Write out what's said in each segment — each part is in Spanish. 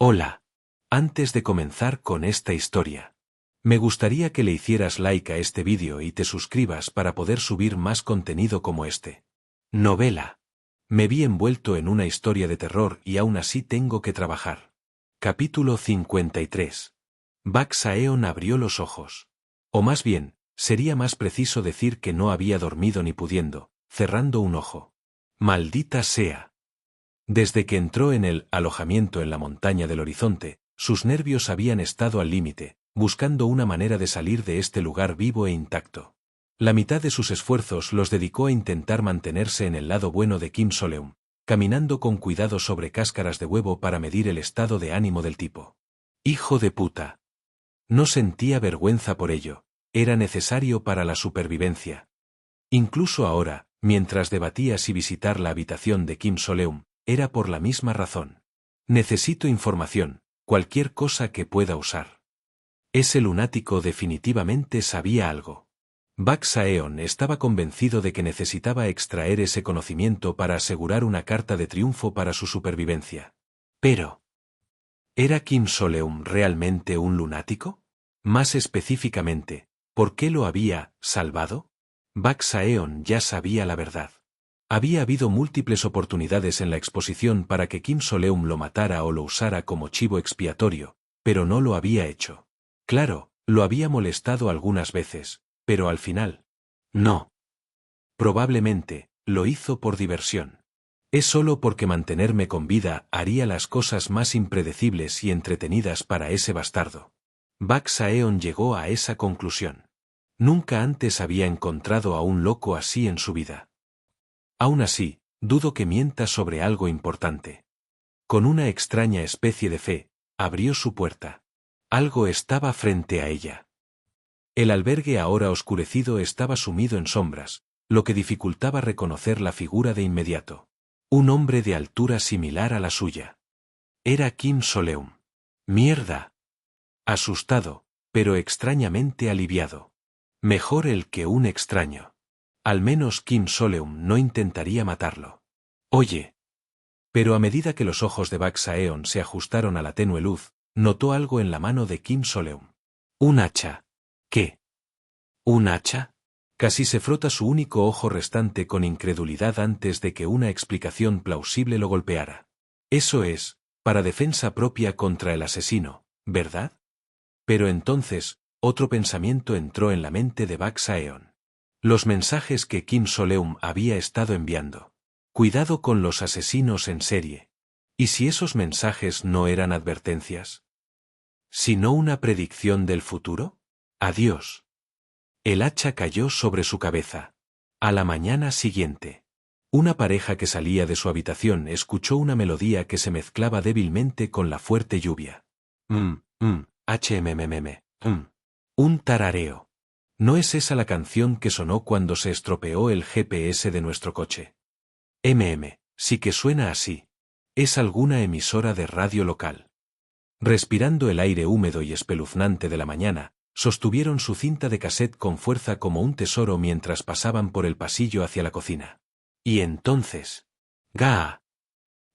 Hola. Antes de comenzar con esta historia, me gustaría que le hicieras like a este vídeo y te suscribas para poder subir más contenido como este. Novela. Me vi envuelto en una historia de terror y aún así tengo que trabajar. Capítulo 53. Bak-Saeon abrió los ojos. O más bien, sería más preciso decir que no había dormido ni pudiendo, cerrando un ojo. Maldita sea. Desde que entró en el alojamiento en la montaña del horizonte, sus nervios habían estado al límite, buscando una manera de salir de este lugar vivo e intacto. La mitad de sus esfuerzos los dedicó a intentar mantenerse en el lado bueno de Kim Soleum, caminando con cuidado sobre cáscaras de huevo para medir el estado de ánimo del tipo. Hijo de puta. No sentía vergüenza por ello, era necesario para la supervivencia. Incluso ahora, mientras debatía si visitar la habitación de Kim Soleum, era por la misma razón. Necesito información, cualquier cosa que pueda usar. Ese lunático definitivamente sabía algo. Bak-Saeon estaba convencido de que necesitaba extraer ese conocimiento para asegurar una carta de triunfo para su supervivencia. Pero, ¿era Kim Soleum realmente un lunático? Más específicamente, ¿por qué lo había salvado? Bak-Saeon ya sabía la verdad. Había habido múltiples oportunidades en la exposición para que Kim Soleum lo matara o lo usara como chivo expiatorio, pero no lo había hecho. Claro, lo había molestado algunas veces, pero al final, no. Probablemente, lo hizo por diversión. Es solo porque mantenerme con vida haría las cosas más impredecibles y entretenidas para ese bastardo. Bak-Saeon llegó a esa conclusión. Nunca antes había encontrado a un loco así en su vida. Aún así, dudo que mienta sobre algo importante. Con una extraña especie de fe, abrió su puerta. Algo estaba frente a ella. El albergue ahora oscurecido estaba sumido en sombras, lo que dificultaba reconocer la figura de inmediato. Un hombre de altura similar a la suya. Era Kim Soleum. ¡Mierda! Asustado, pero extrañamente aliviado. Mejor él que un extraño. Al menos Kim Soleum no intentaría matarlo. Oye. Pero a medida que los ojos de Bak-Saeon se ajustaron a la tenue luz, notó algo en la mano de Kim Soleum. Un hacha. ¿Qué? ¿Un hacha? Casi se frota su único ojo restante con incredulidad antes de que una explicación plausible lo golpeara. Eso es, para defensa propia contra el asesino, ¿verdad? Pero entonces, otro pensamiento entró en la mente de Bak-Saeon. Los mensajes que Kim Soleum había estado enviando. Cuidado con los asesinos en serie. ¿Y si esos mensajes no eran advertencias? ¿Sino una predicción del futuro? Adiós. El hacha cayó sobre su cabeza. A la mañana siguiente, una pareja que salía de su habitación escuchó una melodía que se mezclaba débilmente con la fuerte lluvia. Un tarareo. ¿No es esa la canción que sonó cuando se estropeó el GPS de nuestro coche? Sí que suena así. Es alguna emisora de radio local. Respirando el aire húmedo y espeluznante de la mañana, sostuvieron su cinta de cassette con fuerza como un tesoro mientras pasaban por el pasillo hacia la cocina. Y entonces, ¡Gaa!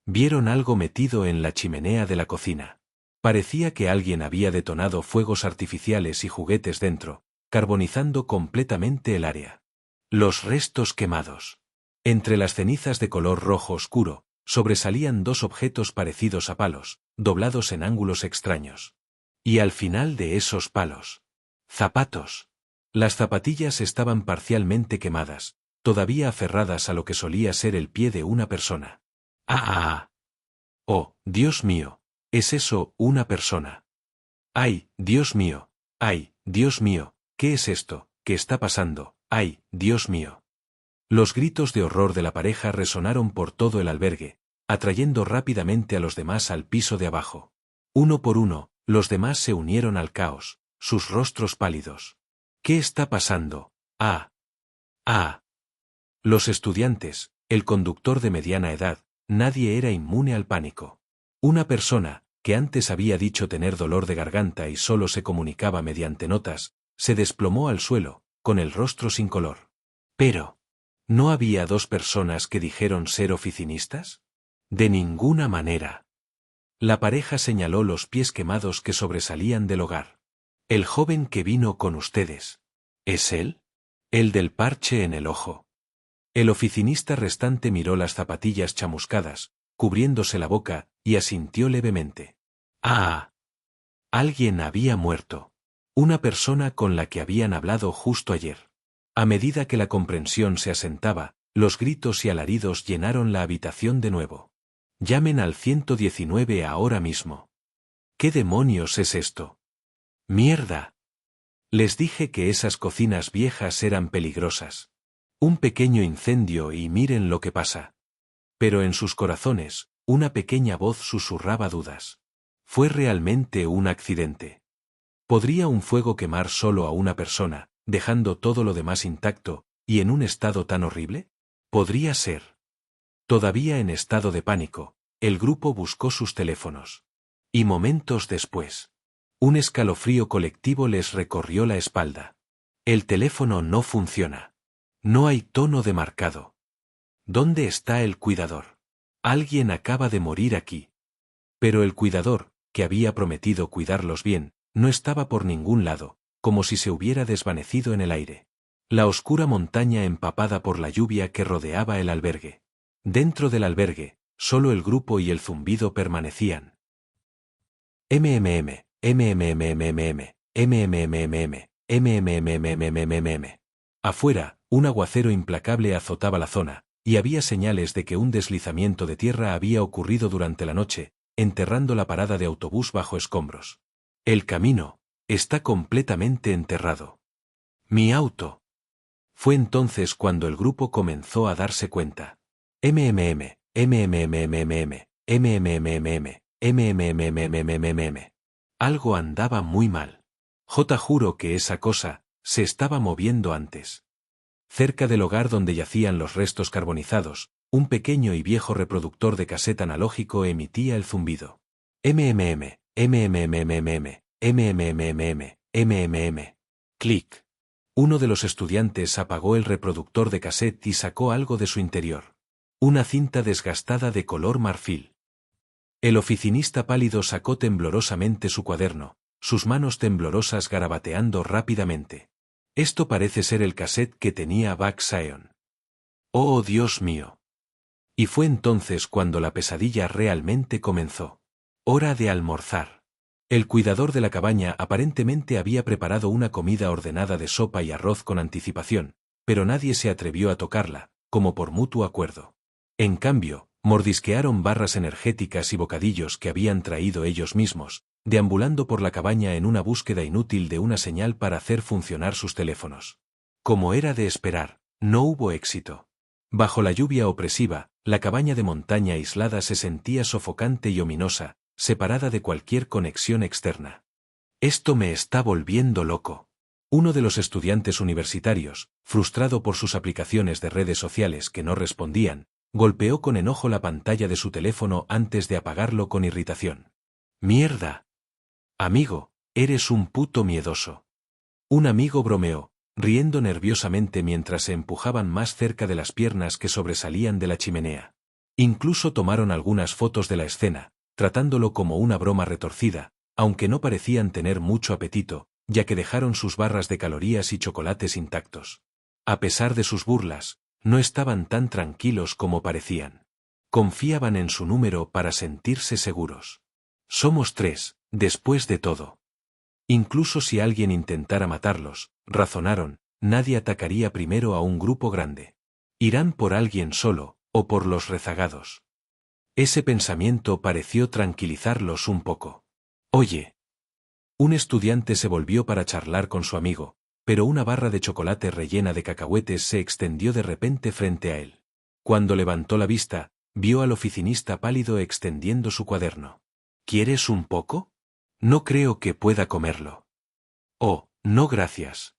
Vieron algo metido en la chimenea de la cocina. Parecía que alguien había detonado fuegos artificiales y juguetes dentro, carbonizando completamente el área. Los restos quemados. Entre las cenizas de color rojo oscuro, sobresalían dos objetos parecidos a palos, doblados en ángulos extraños. Y al final de esos palos, zapatos. Las zapatillas estaban parcialmente quemadas, todavía aferradas a lo que solía ser el pie de una persona. ¡Ah! ¡Oh, Dios mío! ¿Es eso una persona? ¡Ay, Dios mío! ¡Ay, Dios mío! ¿Qué es esto? ¿Qué está pasando? ¡Ay, Dios mío! Los gritos de horror de la pareja resonaron por todo el albergue, atrayendo rápidamente a los demás al piso de abajo. Uno por uno, los demás se unieron al caos, sus rostros pálidos. ¿Qué está pasando? ¡Ah! ¡Ah! Los estudiantes, el conductor de mediana edad, nadie era inmune al pánico. Una persona, que antes había dicho tener dolor de garganta y solo se comunicaba mediante notas, se desplomó al suelo, con el rostro sin color. Pero, ¿no había dos personas que dijeron ser oficinistas? De ninguna manera. La pareja señaló los pies quemados que sobresalían del hogar. El joven que vino con ustedes. ¿Es él? El del parche en el ojo. El oficinista restante miró las zapatillas chamuscadas, cubriéndose la boca, y asintió levemente. ¡Ah! Alguien había muerto. Una persona con la que habían hablado justo ayer. A medida que la comprensión se asentaba, los gritos y alaridos llenaron la habitación de nuevo. Llamen al 119 ahora mismo. ¿Qué demonios es esto? ¡Mierda! Les dije que esas cocinas viejas eran peligrosas. Un pequeño incendio y miren lo que pasa. Pero en sus corazones, una pequeña voz susurraba dudas. ¿Fue realmente un accidente? ¿Podría un fuego quemar solo a una persona, dejando todo lo demás intacto, y en un estado tan horrible? Podría ser. Todavía en estado de pánico, el grupo buscó sus teléfonos. Y momentos después, un escalofrío colectivo les recorrió la espalda. El teléfono no funciona. No hay tono de marcado. ¿Dónde está el cuidador? Alguien acaba de morir aquí. Pero el cuidador, que había prometido cuidarlos bien, no estaba por ningún lado, como si se hubiera desvanecido en el aire. La oscura montaña empapada por la lluvia que rodeaba el albergue. Dentro del albergue, solo el grupo y el zumbido permanecían. Afuera, un aguacero implacable azotaba la zona, y había señales de que un deslizamiento de tierra había ocurrido durante la noche, enterrando la parada de autobús bajo escombros. El camino está completamente enterrado. Mi auto. Fue entonces cuando el grupo comenzó a darse cuenta. Algo andaba muy mal. Juro que esa cosa se estaba moviendo antes. Cerca del hogar donde yacían los restos carbonizados, un pequeño y viejo reproductor de casete analógico emitía el zumbido. Clic. Uno de los estudiantes apagó el reproductor de cassette y sacó algo de su interior. Una cinta desgastada de color marfil. El oficinista pálido sacó temblorosamente su cuaderno, sus manos temblorosas garabateando rápidamente. Esto parece ser el cassette que tenía Buck Sion. ¡Oh, Dios mío! Y fue entonces cuando la pesadilla realmente comenzó. Hora de almorzar. El cuidador de la cabaña aparentemente había preparado una comida ordenada de sopa y arroz con anticipación, pero nadie se atrevió a tocarla, como por mutuo acuerdo. En cambio, mordisquearon barras energéticas y bocadillos que habían traído ellos mismos, deambulando por la cabaña en una búsqueda inútil de una señal para hacer funcionar sus teléfonos. Como era de esperar, no hubo éxito. Bajo la lluvia opresiva, la cabaña de montaña aislada se sentía sofocante y ominosa, separada de cualquier conexión externa. Esto me está volviendo loco. Uno de los estudiantes universitarios, frustrado por sus aplicaciones de redes sociales que no respondían, golpeó con enojo la pantalla de su teléfono antes de apagarlo con irritación. ¡Mierda! Amigo, eres un puto miedoso. Un amigo bromeó, riendo nerviosamente mientras se empujaban más cerca de las piernas que sobresalían de la chimenea. Incluso tomaron algunas fotos de la escena, tratándolo como una broma retorcida, aunque no parecían tener mucho apetito, ya que dejaron sus barras de calorías y chocolates intactos. A pesar de sus burlas, no estaban tan tranquilos como parecían. Confiaban en su número para sentirse seguros. Somos 3, después de todo. Incluso si alguien intentara matarlos, razonaron, nadie atacaría primero a un grupo grande. Irán por alguien solo, o por los rezagados. Ese pensamiento pareció tranquilizarlos un poco. Oye. Un estudiante se volvió para charlar con su amigo, pero una barra de chocolate rellena de cacahuetes se extendió de repente frente a él. Cuando levantó la vista, vio al oficinista pálido extendiendo su cuaderno. ¿Quieres un poco? No creo que pueda comerlo. Oh, no gracias.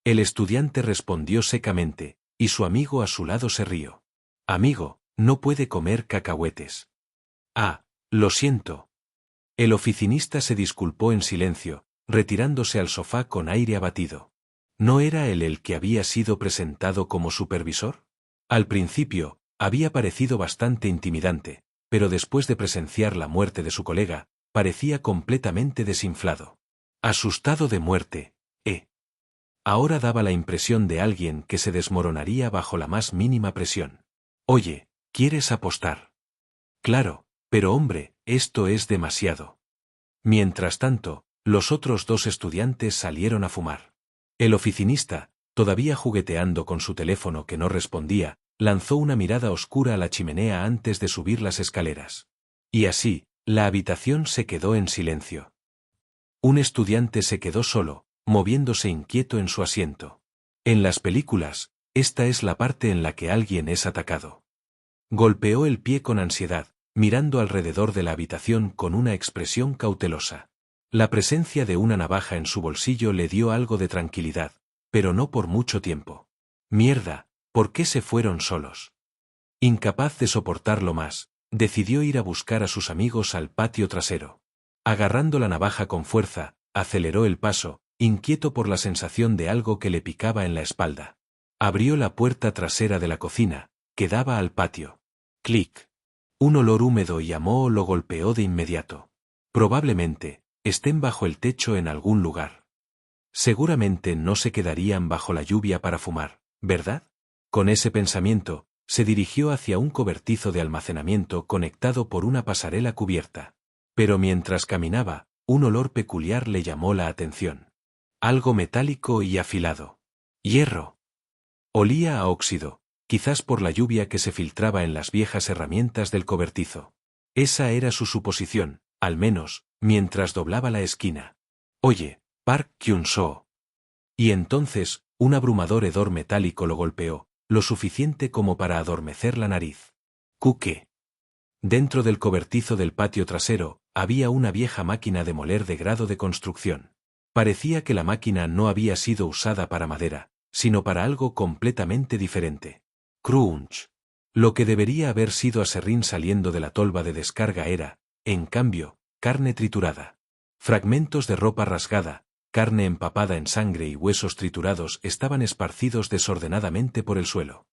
El estudiante respondió secamente, y su amigo a su lado se rió. Amigo, no puede comer cacahuetes. Ah, lo siento. El oficinista se disculpó en silencio, retirándose al sofá con aire abatido. ¿No era él el que había sido presentado como supervisor? Al principio, había parecido bastante intimidante, pero después de presenciar la muerte de su colega, parecía completamente desinflado. Asustado de muerte, ahora daba la impresión de alguien que se desmoronaría bajo la más mínima presión. Oye, ¿quieres apostar? Claro, pero hombre, esto es demasiado. Mientras tanto, los otros dos estudiantes salieron a fumar. El oficinista, todavía jugueteando con su teléfono que no respondía, lanzó una mirada oscura a la chimenea antes de subir las escaleras. Y así, la habitación se quedó en silencio. Un estudiante se quedó solo, moviéndose inquieto en su asiento. En las películas, esta es la parte en la que alguien es atacado. Golpeó el pie con ansiedad, mirando alrededor de la habitación con una expresión cautelosa. La presencia de una navaja en su bolsillo le dio algo de tranquilidad, pero no por mucho tiempo. Mierda, ¿por qué se fueron solos? Incapaz de soportarlo más, decidió ir a buscar a sus amigos al patio trasero. Agarrando la navaja con fuerza, aceleró el paso, inquieto por la sensación de algo que le picaba en la espalda. Abrió la puerta trasera de la cocina, que daba al patio. Clic. Un olor húmedo y a moho lo golpeó de inmediato. Probablemente, estén bajo el techo en algún lugar. Seguramente no se quedarían bajo la lluvia para fumar, ¿verdad? Con ese pensamiento, se dirigió hacia un cobertizo de almacenamiento conectado por una pasarela cubierta. Pero mientras caminaba, un olor peculiar le llamó la atención. Algo metálico y afilado. Hierro. Olía a óxido, quizás por la lluvia que se filtraba en las viejas herramientas del cobertizo. Esa era su suposición, al menos, mientras doblaba la esquina. Oye, Park Kyun-soo. Y entonces, un abrumador hedor metálico lo golpeó, lo suficiente como para adormecer la nariz. ¿Qué? Dentro del cobertizo del patio trasero, había una vieja máquina de moler de grado de construcción. Parecía que la máquina no había sido usada para madera, sino para algo completamente diferente. Crunch. Lo que debería haber sido aserrín saliendo de la tolva de descarga era, en cambio, carne triturada. Fragmentos de ropa rasgada, carne empapada en sangre y huesos triturados estaban esparcidos desordenadamente por el suelo.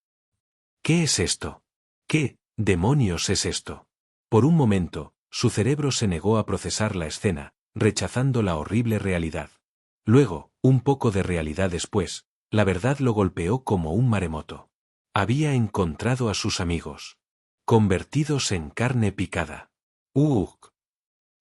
¿Qué es esto? ¿Qué demonios es esto? Por un momento, su cerebro se negó a procesar la escena, rechazando la horrible realidad. Luego, un poco de realidad después, la verdad lo golpeó como un maremoto. Había encontrado a sus amigos. Convertidos en carne picada. ¡Ugh!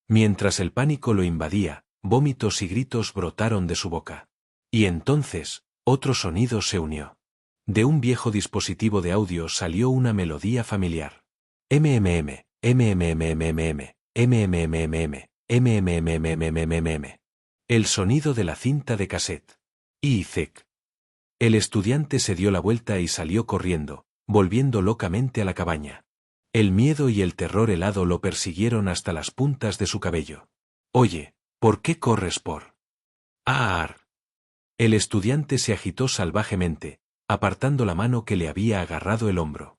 Mientras el pánico lo invadía, vómitos y gritos brotaron de su boca. Y entonces, otro sonido se unió. De un viejo dispositivo de audio salió una melodía familiar. MMM, MMMMMM, MMMMM, MMMMMMM. El sonido de la cinta de cassette. ¡Izek! El estudiante se dio la vuelta y salió corriendo, volviendo locamente a la cabaña. El miedo y el terror helado lo persiguieron hasta las puntas de su cabello. Oye, ¿por qué corres por? ¡Ar! El estudiante se agitó salvajemente, apartando la mano que le había agarrado el hombro.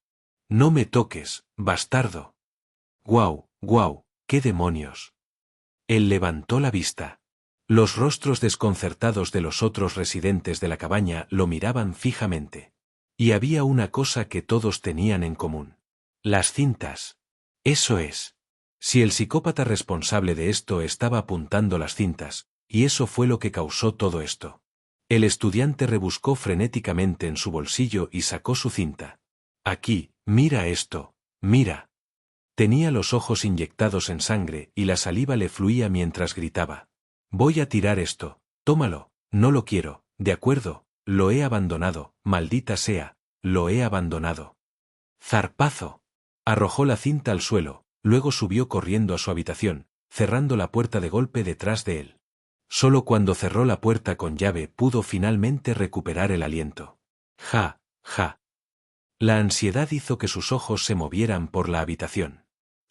No me toques, bastardo. ¡Guau, guau, qué demonios! Él levantó la vista. Los rostros desconcertados de los otros residentes de la cabaña lo miraban fijamente. Y había una cosa que todos tenían en común. Las cintas. Eso es. Si el psicópata responsable de esto estaba apuntando las cintas, y eso fue lo que causó todo esto. El estudiante rebuscó frenéticamente en su bolsillo y sacó su cinta. Aquí, mira esto, mira. Tenía los ojos inyectados en sangre y la saliva le fluía mientras gritaba. Voy a tirar esto, tómalo, no lo quiero, de acuerdo, lo he abandonado, maldita sea, lo he abandonado. ¡Zarpazo! Arrojó la cinta al suelo, luego subió corriendo a su habitación, cerrando la puerta de golpe detrás de él. Solo cuando cerró la puerta con llave pudo finalmente recuperar el aliento. Ja, ja. La ansiedad hizo que sus ojos se movieran por la habitación.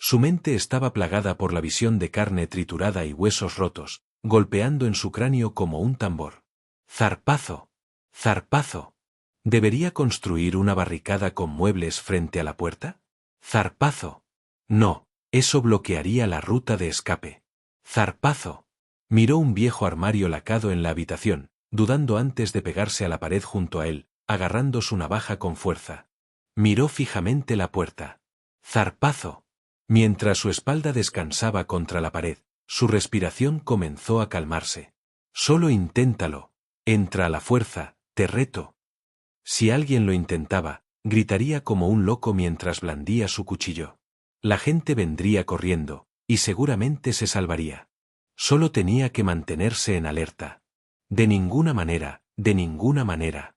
Su mente estaba plagada por la visión de carne triturada y huesos rotos, golpeando en su cráneo como un tambor. ¡Zarpazo! ¡Zarpazo! ¿Debería construir una barricada con muebles frente a la puerta? ¡Zarpazo! No, eso bloquearía la ruta de escape. ¡Zarpazo! Miró un viejo armario lacado en la habitación, dudando antes de pegarse a la pared junto a él, agarrando su navaja con fuerza. Miró fijamente la puerta. ¡Zarpazo! Mientras su espalda descansaba contra la pared, su respiración comenzó a calmarse. Solo inténtalo. Entra a la fuerza, te reto. Si alguien lo intentaba, gritaría como un loco mientras blandía su cuchillo. La gente vendría corriendo, y seguramente se salvaría. Solo tenía que mantenerse en alerta. De ninguna manera, de ninguna manera.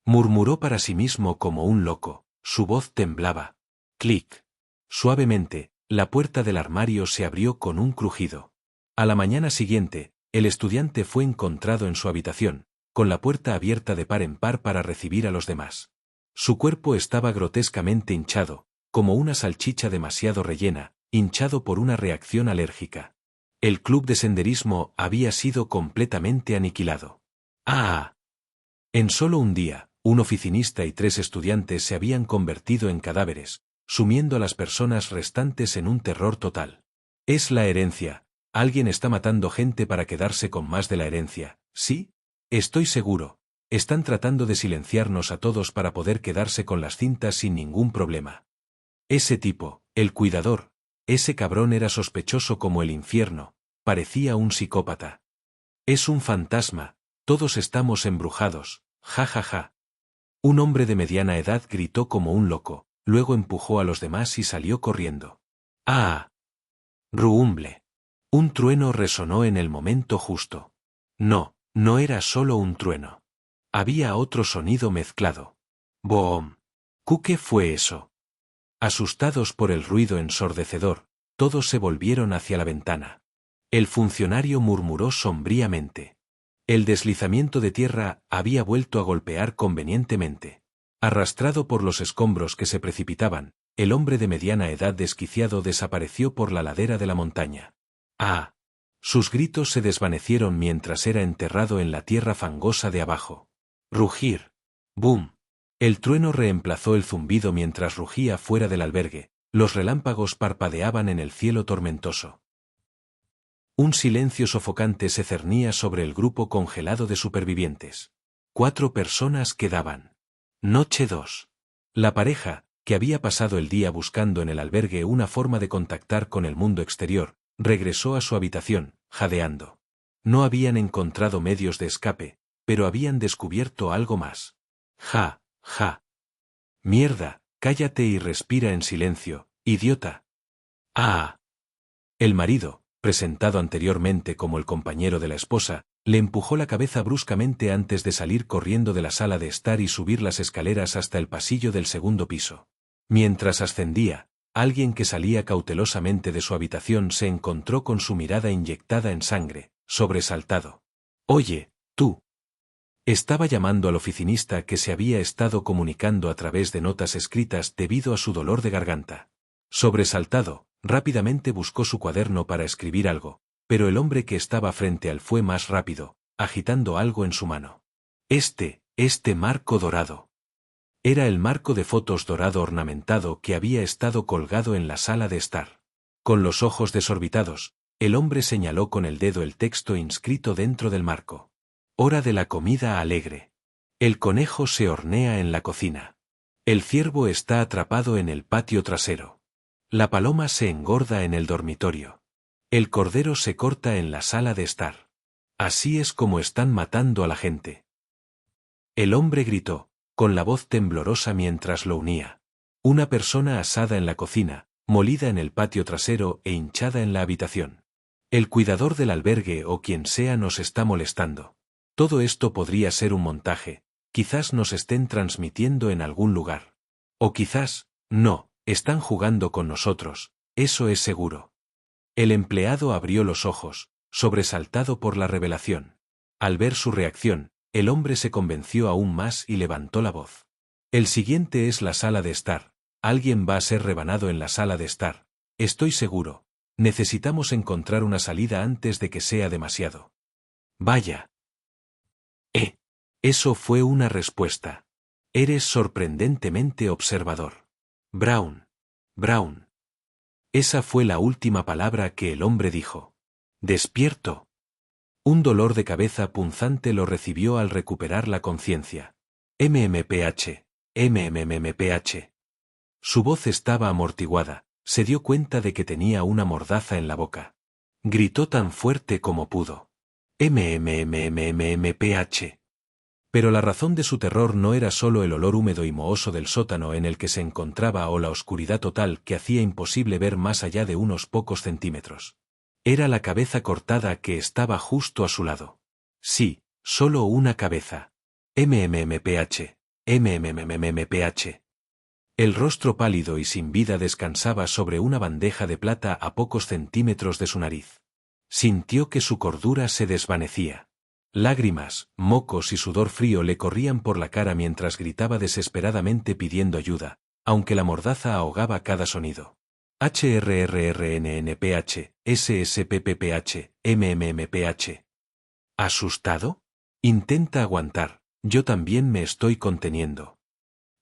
Murmuró para sí mismo como un loco, su voz temblaba. Clic. Suavemente, la puerta del armario se abrió con un crujido. A la mañana siguiente, el estudiante fue encontrado en su habitación, con la puerta abierta de par en par para recibir a los demás. Su cuerpo estaba grotescamente hinchado, como una salchicha demasiado rellena, hinchado por una reacción alérgica. El club de senderismo había sido completamente aniquilado. ¡Ah! En solo un día, un oficinista y 3 estudiantes se habían convertido en cadáveres, sumiendo a las personas restantes en un terror total. Es la herencia. Alguien está matando gente para quedarse con más de la herencia, ¿sí? Estoy seguro. Están tratando de silenciarnos a todos para poder quedarse con las cintas sin ningún problema. Ese tipo, el cuidador, ese cabrón era sospechoso como el infierno, parecía un psicópata. Es un fantasma, todos estamos embrujados, ja ja ja. Un hombre de mediana edad gritó como un loco, luego empujó a los demás y salió corriendo. ¡Ah! Rumble. Un trueno resonó en el momento justo. No, no era solo un trueno. Había otro sonido mezclado. ¡Boom! ¿Qué fue eso? Asustados por el ruido ensordecedor, todos se volvieron hacia la ventana. El funcionario murmuró sombríamente. El deslizamiento de tierra había vuelto a golpear convenientemente. Arrastrado por los escombros que se precipitaban, el hombre de mediana edad desquiciado desapareció por la ladera de la montaña. ¡Ah! Sus gritos se desvanecieron mientras era enterrado en la tierra fangosa de abajo. Rugir. ¡Bum! El trueno reemplazó el zumbido mientras rugía fuera del albergue, los relámpagos parpadeaban en el cielo tormentoso. Un silencio sofocante se cernía sobre el grupo congelado de supervivientes. 4 personas quedaban. Noche 2. La pareja, que había pasado el día buscando en el albergue una forma de contactar con el mundo exterior, regresó a su habitación, jadeando. No habían encontrado medios de escape, pero habían descubierto algo más. Ja, ja. Mierda, cállate y respira en silencio, idiota. Ah. El marido, presentado anteriormente como el compañero de la esposa, le empujó la cabeza bruscamente antes de salir corriendo de la sala de estar y subir las escaleras hasta el pasillo del segundo piso. Mientras ascendía, alguien que salía cautelosamente de su habitación se encontró con su mirada inyectada en sangre, sobresaltado. «Oye, tú». Estaba llamando al oficinista que se había estado comunicando a través de notas escritas debido a su dolor de garganta. Sobresaltado, rápidamente buscó su cuaderno para escribir algo, pero el hombre que estaba frente a él fue más rápido, agitando algo en su mano. Este marco dorado. Era el marco de fotos dorado ornamentado que había estado colgado en la sala de estar. Con los ojos desorbitados, el hombre señaló con el dedo el texto inscrito dentro del marco. Hora de la comida alegre. El conejo se hornea en la cocina. El ciervo está atrapado en el patio trasero. La paloma se engorda en el dormitorio. El cordero se corta en la sala de estar. Así es como están matando a la gente. El hombre gritó, con la voz temblorosa mientras lo unía. Una persona asada en la cocina, molida en el patio trasero e hinchada en la habitación. El cuidador del albergue o quien sea nos está molestando. Todo esto podría ser un montaje, quizás nos estén transmitiendo en algún lugar. O quizás, no, están jugando con nosotros, eso es seguro. El empleado abrió los ojos, sobresaltado por la revelación. Al ver su reacción, el hombre se convenció aún más y levantó la voz. El siguiente es la sala de estar. Alguien va a ser rebanado en la sala de estar. Estoy seguro. Necesitamos encontrar una salida antes de que sea demasiado. Vaya. Eso fue una respuesta. Eres sorprendentemente observador. Brown. Brown. Esa fue la última palabra que el hombre dijo. Despierto. Un dolor de cabeza punzante lo recibió al recuperar la conciencia. MMPH. MMMPH. Su voz estaba amortiguada, se dio cuenta de que tenía una mordaza en la boca. Gritó tan fuerte como pudo. MMMMMMPH. Pero la razón de su terror no era solo el olor húmedo y mohoso del sótano en el que se encontraba o la oscuridad total que hacía imposible ver más allá de unos pocos centímetros. Era la cabeza cortada que estaba justo a su lado. Sí, solo una cabeza. MMMPH. MMMMPH. El rostro pálido y sin vida descansaba sobre una bandeja de plata a pocos centímetros de su nariz. Sintió que su cordura se desvanecía. Lágrimas, mocos y sudor frío le corrían por la cara mientras gritaba desesperadamente pidiendo ayuda, aunque la mordaza ahogaba cada sonido. HRRRNNPH, SSPPPH, MMMPH. ¿Asustado? Intenta aguantar, yo también me estoy conteniendo.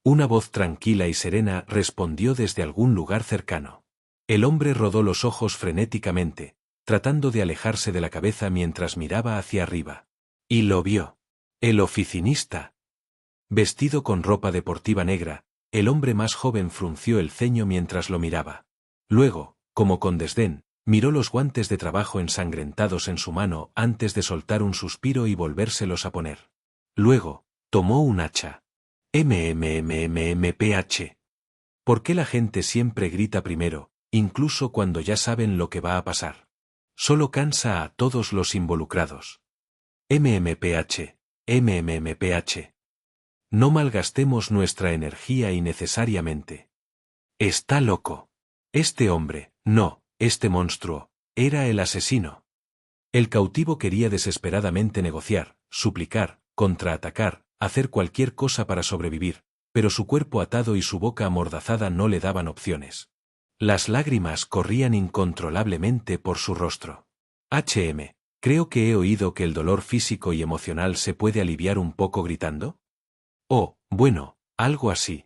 Una voz tranquila y serena respondió desde algún lugar cercano. El hombre rodó los ojos frenéticamente, tratando de alejarse de la cabeza mientras miraba hacia arriba. Y lo vio. El oficinista. Vestido con ropa deportiva negra, el hombre más joven frunció el ceño mientras lo miraba. Luego, como con desdén, miró los guantes de trabajo ensangrentados en su mano antes de soltar un suspiro y volvérselos a poner. Luego, tomó un hacha. MMMMMPH. ¿Por qué la gente siempre grita primero, incluso cuando ya saben lo que va a pasar? Solo cansa a todos los involucrados. MMPH. MMMPH. No malgastemos nuestra energía innecesariamente. Está loco. Este hombre, no, este monstruo, era el asesino. El cautivo quería desesperadamente negociar, suplicar, contraatacar, hacer cualquier cosa para sobrevivir, pero su cuerpo atado y su boca amordazada no le daban opciones. Las lágrimas corrían incontrolablemente por su rostro. Creo que he oído que el dolor físico y emocional se puede aliviar un poco gritando. Oh, bueno, algo así.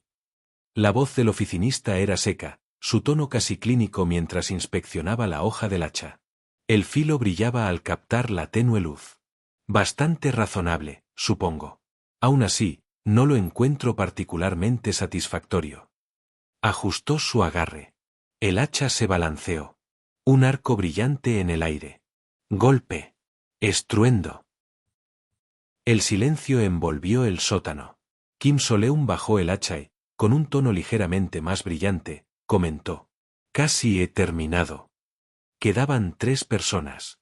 La voz del oficinista era seca, su tono casi clínico mientras inspeccionaba la hoja del hacha. El filo brillaba al captar la tenue luz. Bastante razonable, supongo. Aún así, no lo encuentro particularmente satisfactorio. Ajustó su agarre. El hacha se balanceó. Un arco brillante en el aire. Golpe. Estruendo. El silencio envolvió el sótano. Kim Soleum bajó el hacha y, con un tono ligeramente más brillante, comentó. Casi he terminado. Quedaban 3 personas.